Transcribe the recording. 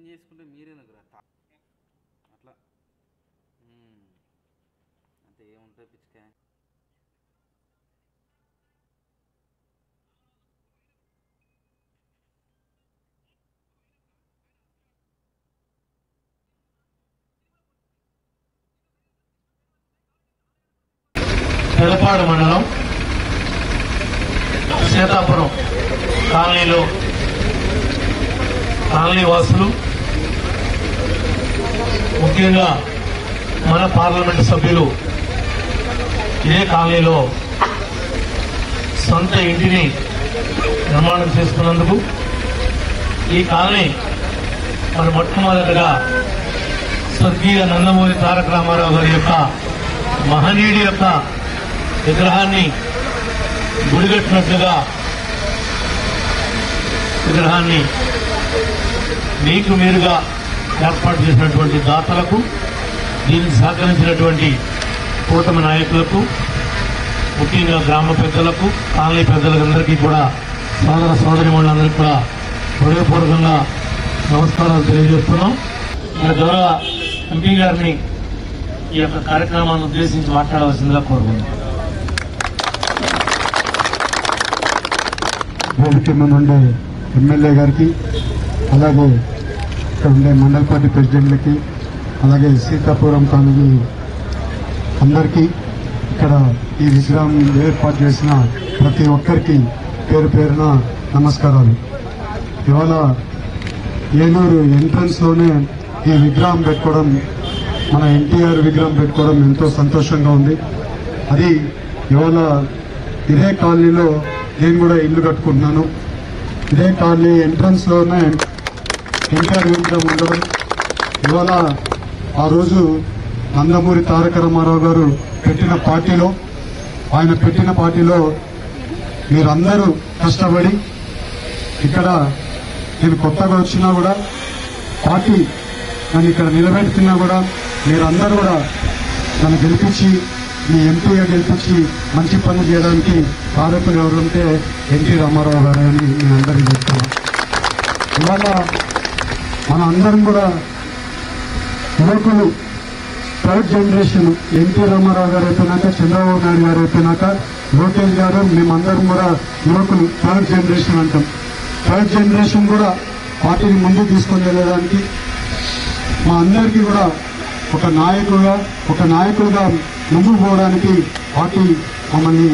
చేసుకుంటే మీరేందుకు అట్లా అంతే ఏముంటుంది పిచ్చికాయ. పెదపాడు మండలం సీతాపురం కాలనీలో కాలనీ వాసులు, ముఖ్యంగా మన పార్లమెంటు సభ్యులు ఇదే కాలనీలో సొంత ఇంటిని నిర్మాణం చేసుకున్నందుకు ఈ కాలనీ మరి మొట్టమొదటిగా స్వర్గీయ నందమూరి తారక రామారావు గారి యొక్క మహనీయుడి యొక్క విగ్రహాన్ని గుడిగట్టినట్లుగా విగ్రహాన్ని మీకు మీరుగా ఏర్పాటు చేసినటువంటి దాతలకు, దీనికి సహకరించినటువంటి కూటమి నాయకులకు, ముఖ్యంగా గ్రామ పెద్దలకు, కాలనీ పెద్దలందరికీ కూడా, సోదర సోదరిమణులందరికీ కూడా హృదయపూర్వకంగా నమస్కారాలు తెలియజేస్తున్నాం. గౌరవ ఎంపీ గారిని ఈ యొక్క కార్యక్రమాన్ని ఉద్దేశించి మాట్లాడవలసిందిగా కోరుకుంటున్నాం. వేదిక మీద ఉండే ఎమ్మెల్యే గారికి, అలాగే ఇక్కడ ఉండే మండల పార్టీ ప్రెసిడెంట్లకి, అలాగే సీతాపురం కాలనీ అందరికీ, ఇక్కడ ఈ విగ్రహం ఏర్పాటు చేసిన ప్రతి ఒక్కరికి పేరు పేరున నమస్కారాలు. ఇవాళ ఏలూరు ఎంట్రన్స్ లోనే ఈ విగ్రహం పెట్టుకోవడం, మన ఎన్టీఆర్ విగ్రహం పెట్టుకోవడం ఎంతో సంతోషంగా ఉంది. అది ఇవాళ ఇదే కాలనీలో నేను కూడా ఇల్లు కట్టుకుంటున్నాను. ఇదే కాలనీ ఎంట్రన్స్ లోనే ఎన్టీఆర్ విగ్రహం ఉండడం, ఇవాళ ఆ రోజు నందమూరి తారక రామారావు గారు పెట్టిన పార్టీలో మీరందరూ కష్టపడి, ఇక్కడ నేను కొత్తగా వచ్చినా కూడా పార్టీ నన్ను ఇక్కడ నిలబెడుతున్నా కూడా మీరందరూ కూడా నన్ను గెలిపించి, మీ ఎంపీగా గెలిపించి మంచి పనులు చేయడానికి కారకులు ఎవరంటే ఎన్టీ రామారావు గారు అని నేను అందరికీ చెప్తున్నా. ఇవాళ మన అందరం కూడా యువకులు, థర్డ్ జనరేషన్, ఎన్టీ రామారావు గారు అయిపోయినాక, చంద్రబాబు నాయుడు గారు అయిపోయినాక, లోకేష్ గారు, మేమందరం కూడా యువకులు థర్డ్ జనరేషన్ అంటాం. థర్డ్ జనరేషన్ కూడా పార్టీని ముందుకు తీసుకొని వెళ్ళడానికి, మా అందరికీ కూడా ఒక నాయకులుగా ముందుకు పోవడానికి పార్టీ మమ్మల్ని